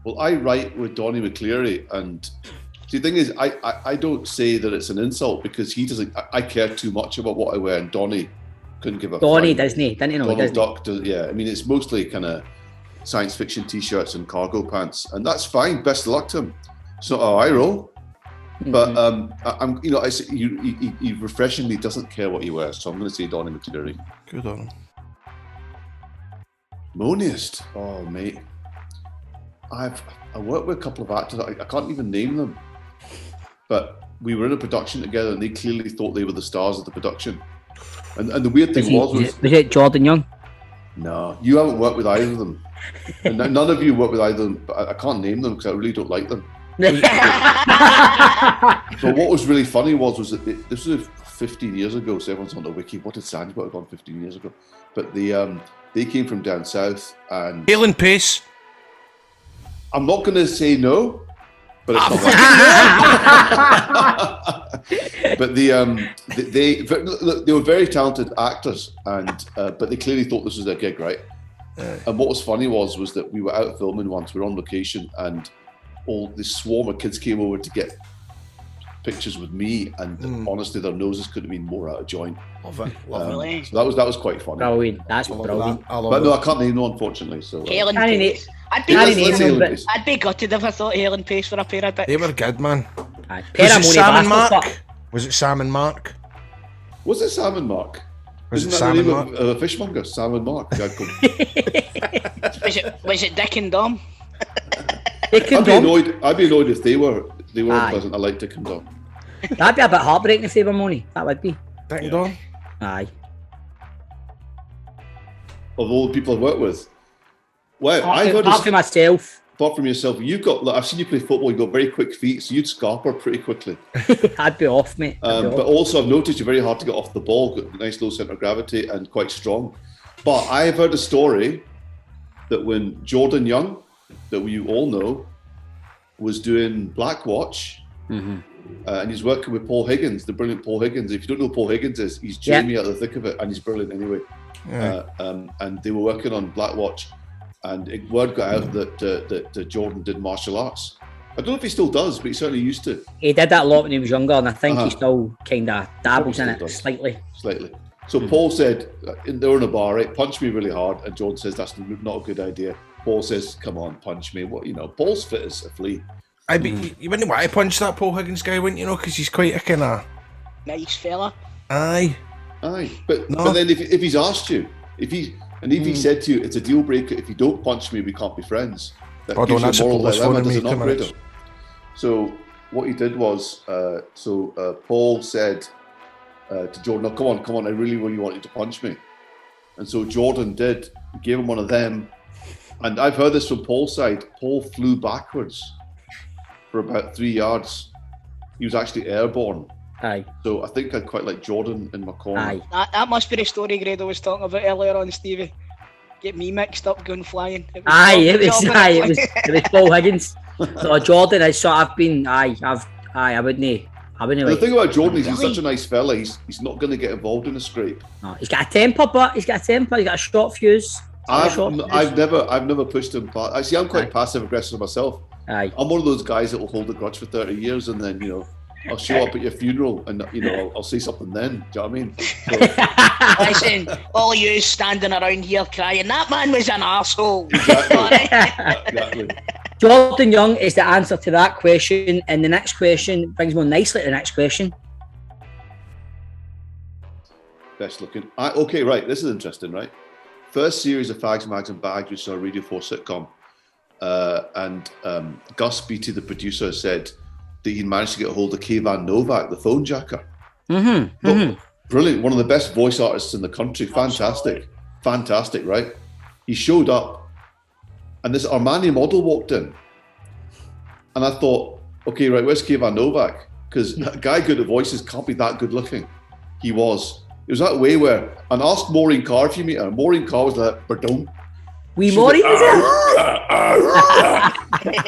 Well, I write with Donnie McCleary, and see, the thing is, I don't say that it's an insult because he doesn't. I care too much about what I wear, and Donnie couldn't give a. Donnie, Didn't he? Donald Duck does, yeah. I mean, it's mostly kind of science fiction T-shirts and cargo pants, and that's fine. Best of luck to him. It's not how I roll. But I'm, he refreshingly doesn't care what he wears, so I'm going to say Donnie McCleary. Good on him. Moaniest, oh mate, I worked with a couple of actors. I can't even name them, but we were in a production together, and they clearly thought they were the stars of the production. And the weird thing was it Jordan Young? No, you haven't worked with either of them, and none of you worked with either of them. But I can't name them because I really don't like them. So what was really funny was that this was 15 years ago, so everyone's on the wiki. What did Sanjeev have gone 15 years ago? But they came from down south, and Hale and Pace. I'm not going to say no, but it's not that. But they were very talented actors, and but they clearly thought this was their gig, right? And what was funny was that we were out filming once. We were on location, and all this swarm of kids came over to get pictures with me, and honestly, their noses couldn't have been more out of joint. Love it. So that was quite funny. Brilliant. That's brilliant. But no, I can't name them, unfortunately. So Hale and Pace. I'd be gutted if I thought Hale and Pace were a pair of bits. They were good, man. Was it Sam and Mark? Was it Sam and Mark? Was it Sam and Mark? Was Isn't it that Sam the and name Mark? of a fishmonger? Sam and Mark. Was it Dick and Dom? I'd be annoyed if they were unpleasant. I like Dick and Dom. That'd be a bit heartbreaking if they were Mooney. That would be. Dick and Dom? Aye. Of all the people I've worked with. Well, apart from myself. Apart from yourself, I've seen you play football. You've got very quick feet, so you'd scarper pretty quickly. I'd be off, mate. But also, I've noticed you're very hard to get off the ball. Got a nice low centre of gravity and quite strong. But I've heard a story that when Jordan Young, that you all know, was doing Blackwatch, and he's working with Paul Higgins, the brilliant Paul Higgins. If you don't know who Paul Higgins is, he's Jamie out of the thick of it, and he's brilliant anyway. Yeah. And they were working on Blackwatch, and word got out that Jordan did martial arts. I don't know if he still does, but he certainly used to. He did that a lot when he was younger, and I think he still kind of dabbles in it slightly. So Paul said, they were in a bar, right? Punch me really hard, and Jordan says that's not a good idea. Paul says, "Come on, punch me." Paul's fit as a flea. You wouldn't want to punch that Paul Higgins guy, wouldn't you? Because he's quite a kind of nice fella. Aye. But then if he's asked you, if he said to you, it's a deal breaker. If you don't punch me, we can't be friends. That gives you a moral dilemma as an operator. So what he did was, Paul said to Jordan, "No, come on, I really, really want you to punch me." And so Jordan did. He gave him one of them. And I've heard this from Paul's side. Paul flew backwards for about 3 yards. He was actually airborne. Aye. So I think I'd quite like Jordan in my corner. Aye. That must be the story Grado was talking about earlier on, Stevie. Get me mixed up going flying. It was Paul Higgins. So Jordan, I wouldn't. The thing about Jordan is he's such a nice fella. He's not going to get involved in a scrape. No, he's got a temper, but he's got a short fuse. I've never pushed him. Actually, I'm quite passive aggressive myself. Aye. I'm one of those guys that will hold a grudge for 30 years and then I'll show up at your funeral and I'll say something then. Do you know what I mean? So, listen, all you standing around here crying, that man was an arsehole. Exactly. Jordan Young is the answer to that question, and the next question brings more nicely to the next question. Best looking. Okay, right. This is interesting, right? First series of Fags, Mags and Bags, which is a Radio 4 sitcom. And Gus Beattie, the producer, said that he managed to get a hold of Kayvan Novak, the phone jacker. Brilliant. One of the best voice artists in the country. Fantastic. Fantastic, right? He showed up and this Armani model walked in. And I thought, okay, right, where's Kayvan Novak? Because a guy good at voices can't be that good looking. He was. It was that way where, and ask Maureen Carr if you meet her. Maureen Carr was like, pardon. Maureen was it?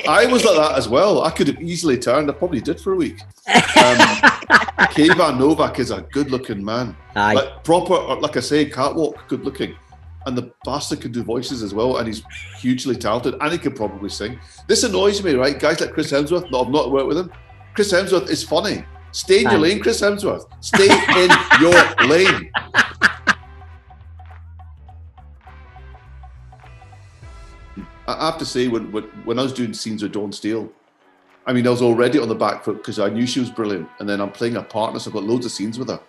I was like that as well. I could have easily turned. I probably did for a week. Kayvan Novak is a good-looking man. Aye. Like proper, like I say, catwalk, good-looking. and the bastard can do voices as well, and he's hugely talented, and he can probably sing. This annoys me, right? Guys like Chris Hemsworth, I've not worked with him. Chris Hemsworth is funny. Stay in your lane, Chris Hemsworth. Stay in your lane. I have to say, when I was doing scenes with Dawn Steele, I mean, I was already on the back foot because I knew she was brilliant, and then I'm playing a partner, so I've got loads of scenes with her,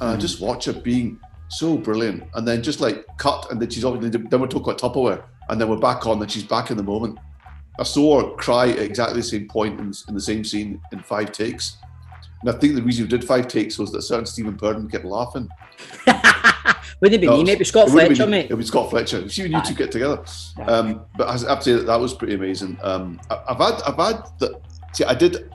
and I just watch her being so brilliant, and then just like cut, and then she's obviously, then we're talking about Tupperware, and then we're back on, and she's back in the moment. I saw her cry at exactly the same point in the same scene in 5 takes, and I think the reason we did 5 takes was that certain Stephen Purden kept laughing. Wouldn't it be me, mate? It'd be Scott Fletcher, mate. It'd be Scott Fletcher. See when you two get together. But I have to say that was pretty amazing. I've had the. See, I did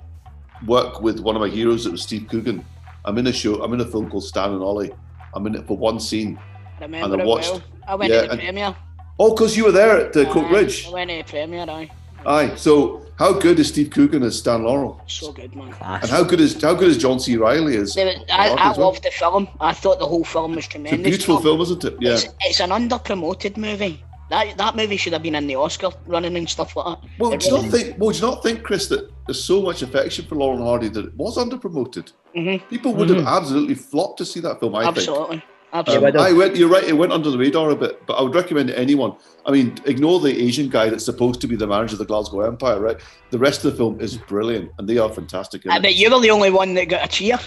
work with one of my heroes. It was Steve Coogan. I'm in a film called Stan and Ollie. I'm in it for one scene. I remember well. I went to the premiere. Oh, because you were there at Coke Ridge. I went to the premiere, Aye. So how good is Steve Coogan as Stan Laurel? So good, man. Class. And how good is John C. Reilly as? I loved the film. I thought the whole film was tremendous. It's a beautiful film, isn't it? Yeah. It's an under-promoted movie. That movie should have been in the Oscar running and stuff like that. Well, do you not think, Chris, that there's so much affection for Laurel and Hardy that it was under-promoted? Mm-hmm. People would have absolutely flocked to see that film, I think. Absolutely. You're right, it went under the radar a bit, but I would recommend to anyone. I mean, ignore the Asian guy that's supposed to be the manager of the Glasgow Empire, right? The rest of the film is brilliant, and they are fantastic. I bet you were the only one that got a cheer.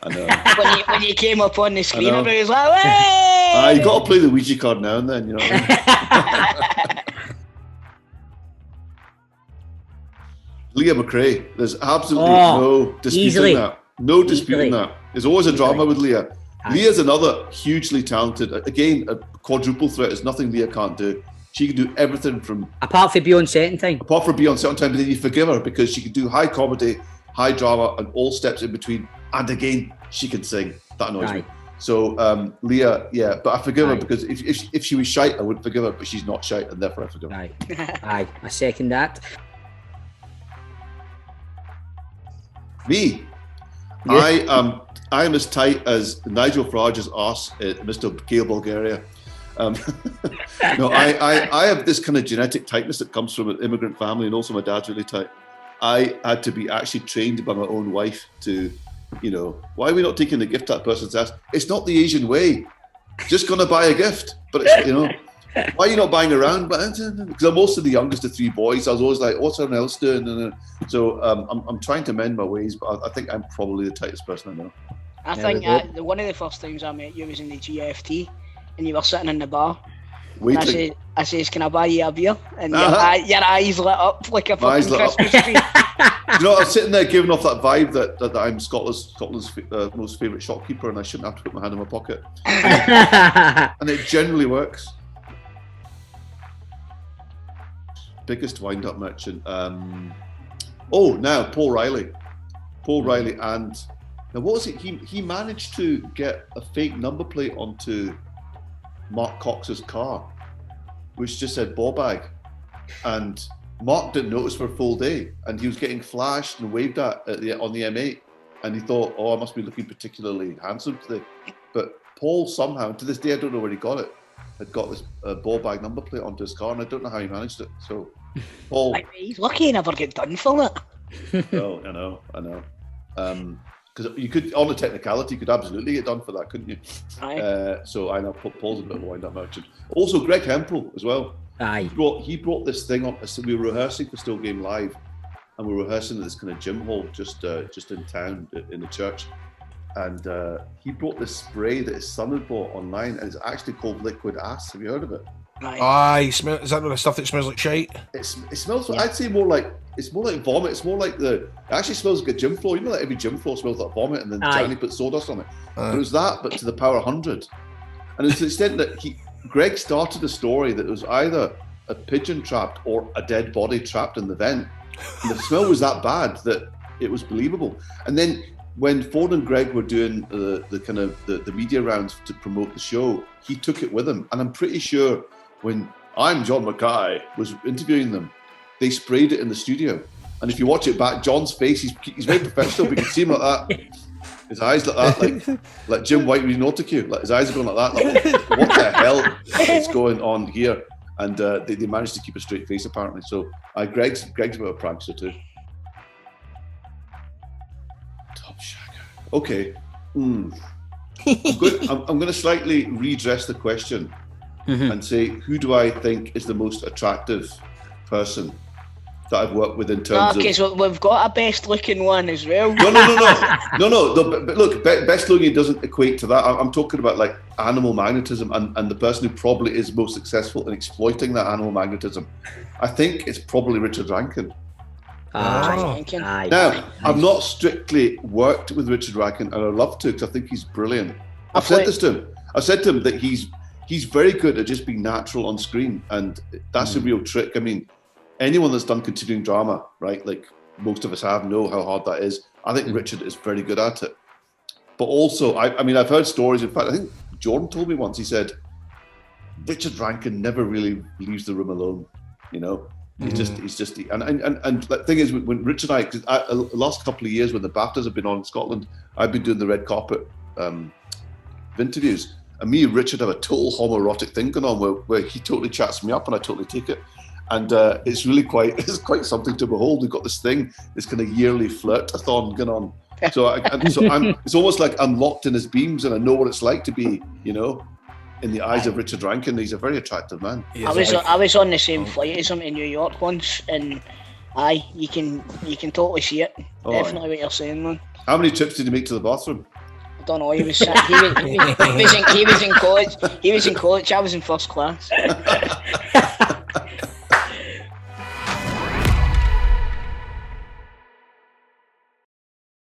I know. when you came up on the screen, everybody was like, "Hey!" You got to play the Ouija card now and then, you know what I mean? Leah McRae, there's absolutely no disputing that. No disputing that. There's always a drama with Leah. Leah's another hugely talented, again, a quadruple threat is nothing Leah can't do. She can do everything from... Apart from being on set in time. Apart from being on set in time, but then you forgive her because she can do high comedy, high drama, and all steps in between. And again, she can sing. That annoys me. So, Leah, but I forgive her because if she was shite, I wouldn't forgive her, but she's not shite, and therefore I forgive her. Aye, I second that. Me? Yeah. I am as tight as Nigel Farage's arse at Mr. Gale Bulgaria. No, I have this kind of genetic tightness that comes from an immigrant family, and also my dad's really tight. I had to be actually trained by my own wife to, why are we not taking the gift that person's asked? It's not the Asian way. Just going to buy a gift. But, why are you not buying around? Because I'm also the youngest of 3 boys. I was always like, what's everyone else doing? So I'm trying to mend my ways, but I think I'm probably the tightest person I know. I think one of the first times I met you was in the GFT, and you were sitting in the bar. Waiting. I says, can I buy you a beer? And your eyes lit up like a fucking Christmas tree. I'm sitting there giving off that vibe that I'm Scotland's most favourite shopkeeper, and I shouldn't have to put my hand in my pocket. And it generally works. Biggest wind-up merchant. Now Paul Riley. And now what was it? He managed to get a fake number plate onto Mark Cox's car, which just said ball bag, and Mark didn't notice for a full day, and he was getting flashed and waved at on the M8, and he thought, I must be looking particularly handsome today. But Paul somehow, to this day, I don't know where he got it, had got this ball bag number plate onto his car, and I don't know how he managed it. So Paul, he's lucky he never get done for it. Oh, I know. Because you could, on a technicality, you could absolutely get done for that, couldn't you? Aye. So I know Paul's a bit of a wind-up merchant. Also, Greg Hempel as well. Aye. He brought this thing up. So we were rehearsing for Still Game Live, and we were rehearsing at this kind of gym hall just in town in the church. And he brought this spray that his son had bought online, and it's actually called Liquid Ass. Have you heard of it? Aye. Is that the stuff that smells like shite? It smells. I'd say more like vomit. It's more like it actually smells like a gym floor. Like every gym floor smells like vomit, and then Johnny put sawdust on it. But it was that, but to the power 100. And it's to the extent that Greg started a story that it was either a pigeon trapped or a dead body trapped in the vent. And the smell was that bad that it was believable. And then when Ford and Greg were doing the kind of the media rounds to promote the show, he took it with him. And I'm pretty sure when I'm John Mackay was interviewing them, they sprayed it in the studio. And if you watch it back, John's face, he's very professional, but you can see him like that. His eyes like that, like Jim White reading Autocue. Like his eyes are going like that. Like, what the hell is going on here? And they managed to keep a straight face apparently. So Greg's a bit of a prankster too. Top shagger. Okay. I'm going to slightly redress the question and say, who do I think is the most attractive person that I've worked with in terms of... Okay, so we've got a best-looking one as well. No, but look, best-looking doesn't equate to that. I'm talking about like animal magnetism and the person who probably is most successful in exploiting that animal magnetism. I think it's probably Richard Rankin. Now, I've not strictly worked with Richard Rankin, and I'd love to because I think he's brilliant. I've said this to him. I've said to him that he's very good at just being natural on screen, and that's a real trick. I mean, anyone that's done continuing drama, right, like most of us know how hard that is. I think Richard is very good at it. But also, I mean, I've heard stories. In fact, I think Jordan told me once, he said, Richard Rankin never really leaves the room alone, you know? He's just, and the thing is, when Richard and I, the last couple of years when the BAFTAs have been on in Scotland, I've been doing the red carpet interviews, and me and Richard have a total homoerotic thing going on where he totally chats me up and I totally take it. And it's really quite something to behold. We've got this thing, this kind of yearly flirt-a-thon going on. So it's almost like I'm locked in his beams and I know what it's like to be, you know, in the eyes of Richard Rankin. He's a very attractive man. I was on the same flight as him to New York once, and you can totally see it. Definitely what you're saying, man. How many trips did he make to the bathroom? I don't know. He was in college. He was in college. I was in first class.